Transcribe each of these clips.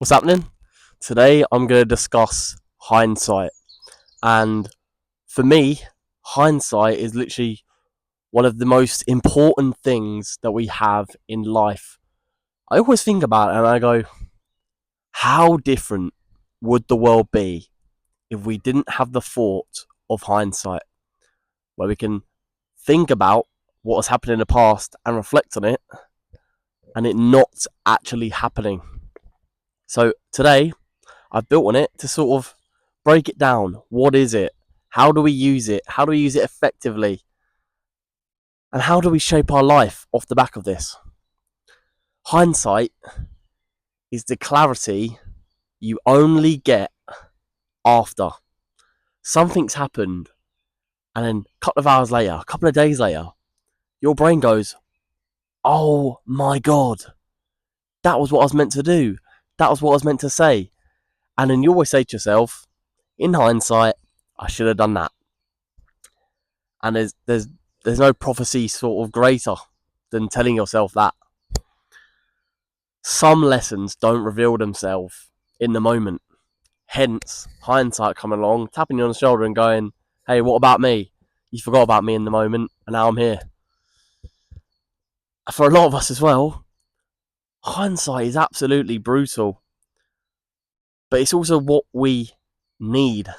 What's happening? Today I'm going to discuss hindsight. And for me, hindsight is literally one of the most important things that we have in life. I always think about it and I go, how different would the world be if we didn't have the thought of hindsight, where we can think about what has happened in the past and reflect on it and it not actually happening. So today I've built on it to sort of break it down. What is it? How do we use it? How do we use it effectively? And how do we shape our life off the back of this? Hindsight is the clarity you only get after something's happened, and then a couple of hours later, a couple of days later, your brain goes, oh my God, that was what I was meant to do. That was what I was meant to say. And then you always say to yourself, in hindsight, I should have done that. And there's no prophecy sort of greater than telling yourself that. Some lessons don't reveal themselves in the moment. Hence, hindsight coming along, tapping you on the shoulder and going, hey, what about me? You forgot about me in the moment, and now I'm here. For a lot of us as well, hindsight is absolutely brutal. But it's also what we need.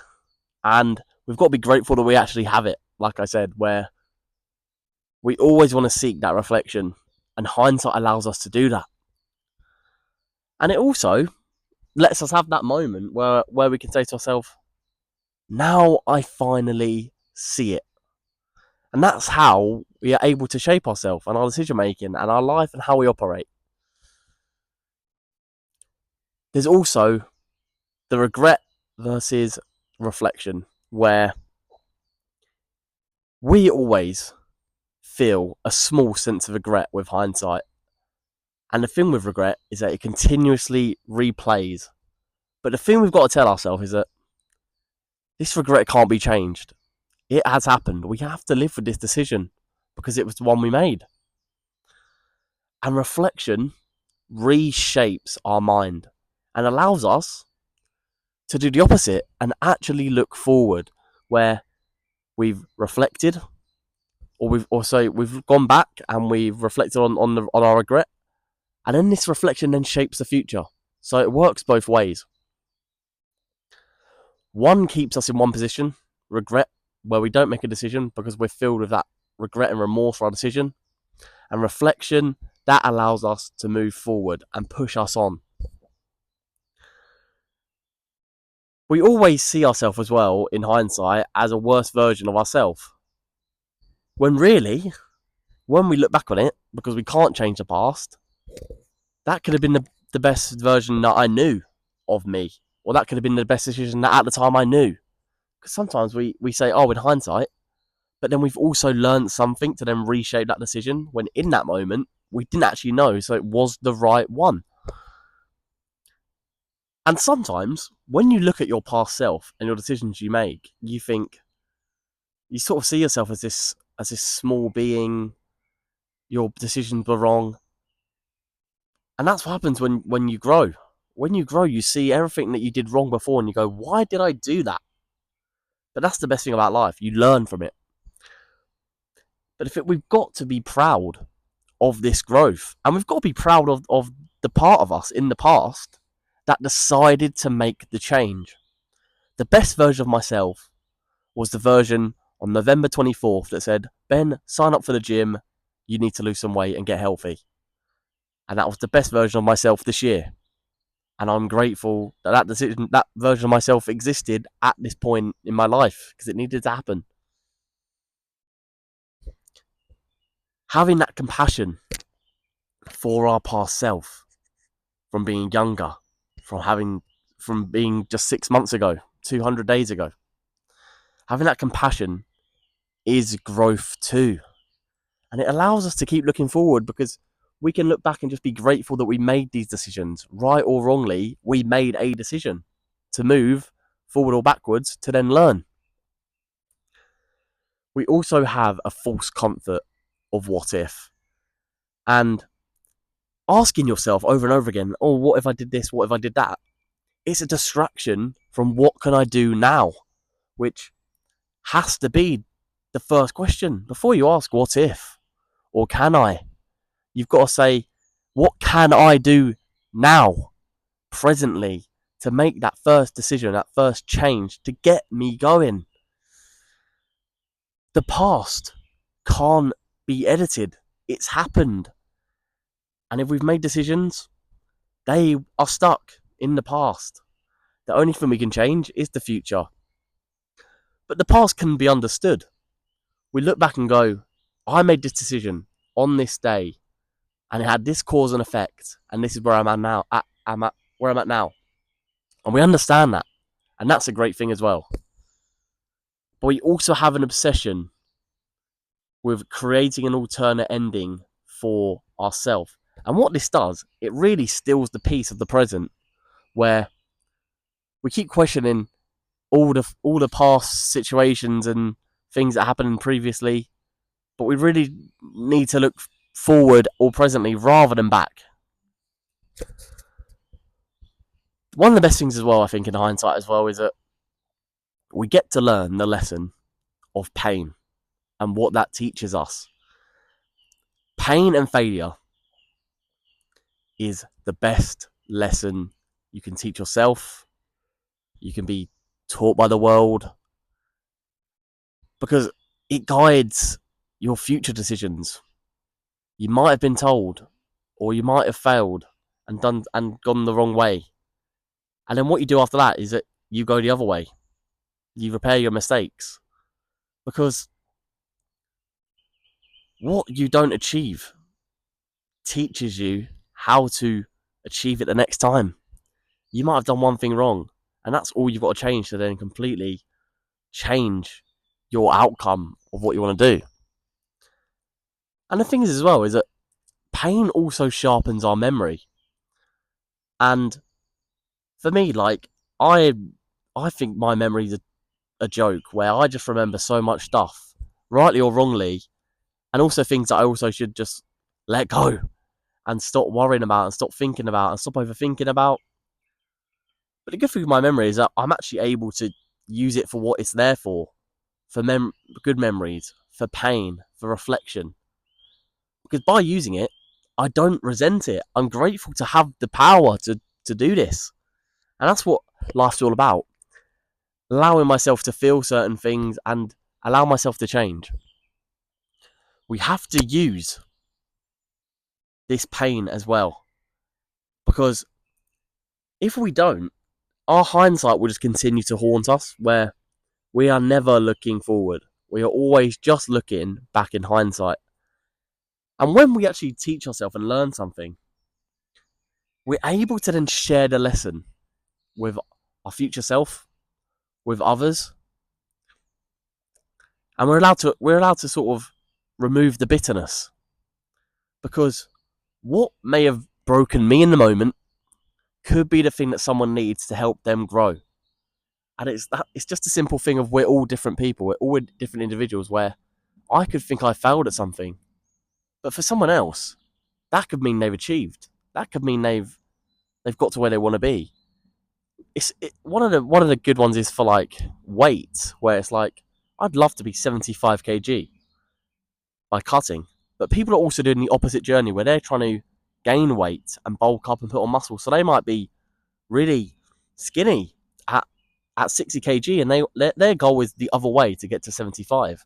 And we've got to be grateful that we actually have it, like I said, where we always want to seek that reflection. And hindsight allows us to do that. And it also lets us have that moment where we can say to ourselves, now I finally see it. And that's how we are able to shape ourselves and our decision making and our life and how we operate. There's also the regret versus reflection, where we always feel a small sense of regret with hindsight. And the thing with regret is that it continuously replays. But the thing we've got to tell ourselves is that this regret can't be changed. It has happened. We have to live with this decision because it was the one we made. And reflection reshapes our mind and allows us to do the opposite and actually look forward, where we've reflected, or we've gone back and we've reflected on our regret, and then this reflection then shapes the future. So it works both ways. One keeps us in one position, regret, where we don't make a decision because we're filled with that regret and remorse for our decision. And reflection, that allows us to move forward and push us on. We always see ourselves as well, in hindsight, as a worse version of ourselves. When really, when we look back on it, because we can't change the past, that could have been the best version that I knew of me. Or that could have been the best decision that at the time I knew. Because sometimes we say, oh, in hindsight, but then we've also learned something to then reshape that decision when in that moment we didn't actually know, so it was the right one. And sometimes when you look at your past self and your decisions you make, you think, you sort of see yourself as this small being. Your decisions were wrong. And that's what happens when you grow. When you grow, you see everything that you did wrong before and you go, why did I do that? But that's the best thing about life. You learn from it. But we've got to be proud of this growth. And we've got to be proud of the part of us in the past that decided to make the change. The best version of myself was the version on November 24th that said, Ben, sign up for the gym. You need to lose some weight and get healthy. And that was the best version of myself this year. And I'm grateful that that version of myself existed at this point in my life because it needed to happen. Having that compassion for our past self, from being younger, from being just 6 months ago, 200 days ago. Having that compassion is growth too. And it allows us to keep looking forward because we can look back and just be grateful that we made these decisions. Right or wrongly, we made a decision to move forward or backwards to then learn. We also have a false comfort of what if. And asking yourself over and over again, oh, what if I did this? What if I did that? It's a distraction from what can I do now, which has to be the first question. Before you ask what if or can I, you've got to say, what can I do now, presently, to make that first decision, that first change, to get me going? The past can't be edited. It's happened. And if we've made decisions, they are stuck in the past. The only thing we can change is the future. But the past can be understood. We look back and go, I made this decision on this day, and it had this cause and effect, and this is where I'm at now. Where I'm at now, and we understand that, and that's a great thing as well. But we also have an obsession with creating an alternate ending for ourselves, and what this does, it really steals the peace of the present, where we keep questioning all the past situations and things that happened previously, but we really need to look forward or presently rather than back. One of the best things as well, I think, in hindsight as well, is that we get to learn the lesson of pain and what that teaches us. Pain and failure is the best lesson you can teach yourself. You can be taught by the world, because it guides your future decisions. You might have been told, or you might have failed and gone the wrong way. And then what you do after that is that you go the other way. You repair your mistakes. Because what you don't achieve teaches you how to achieve it the next time. You might have done one thing wrong, and that's all you've got to change to then completely change your outcome of what you want to do. And the thing is as well is that pain also sharpens our memory. And for me, like, I think my memory's a joke where I just remember so much stuff, rightly or wrongly, and also things that I also should just let go and stop worrying about and stop thinking about and stop overthinking about. But the good thing with my memory is that I'm actually able to use it for what it's there for good memories, for pain, for reflection. Because by using it, I don't resent it. I'm grateful to have the power to do this. And that's what life's all about. Allowing myself to feel certain things and allow myself to change. We have to use this pain as well. Because if we don't, our hindsight will just continue to haunt us, where we are never looking forward. We are always just looking back in hindsight. And when we actually teach ourselves and learn something, we're able to then share the lesson with our future self, with others, and we're allowed to sort of remove the bitterness, because what may have broken me in the moment could be the thing that someone needs to help them grow. And it's just a simple thing of we're all different people, we're all different individuals, where I could think I failed at something, but for someone else, that could mean they've achieved. That could mean they've got to where they want to be. One of the good ones is for like weight, where it's like I'd love to be 75 kg by cutting, but people are also doing the opposite journey where they're trying to gain weight and bulk up and put on muscle. So they might be really skinny at 60 kg, and their goal is the other way to get to 75.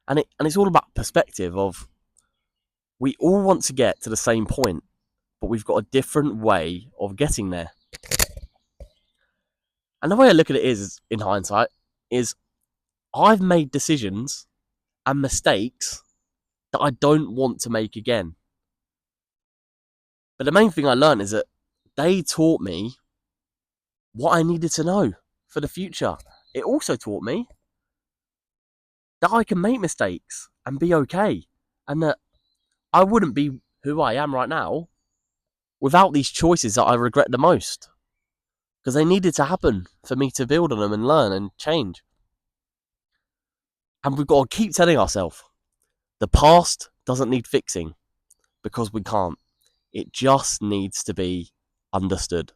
And it's all about perspective of we all want to get to the same point, but we've got a different way of getting there. And the way I look at it is, in hindsight, is I've made decisions and mistakes that I don't want to make again. But the main thing I learned is that they taught me what I needed to know for the future. It also taught me that I can make mistakes and be okay, and that I wouldn't be who I am right now without these choices that I regret the most, because they needed to happen for me to build on them and learn and change. And we've got to keep telling ourselves, the past doesn't need fixing. because we can't. It just needs to be understood.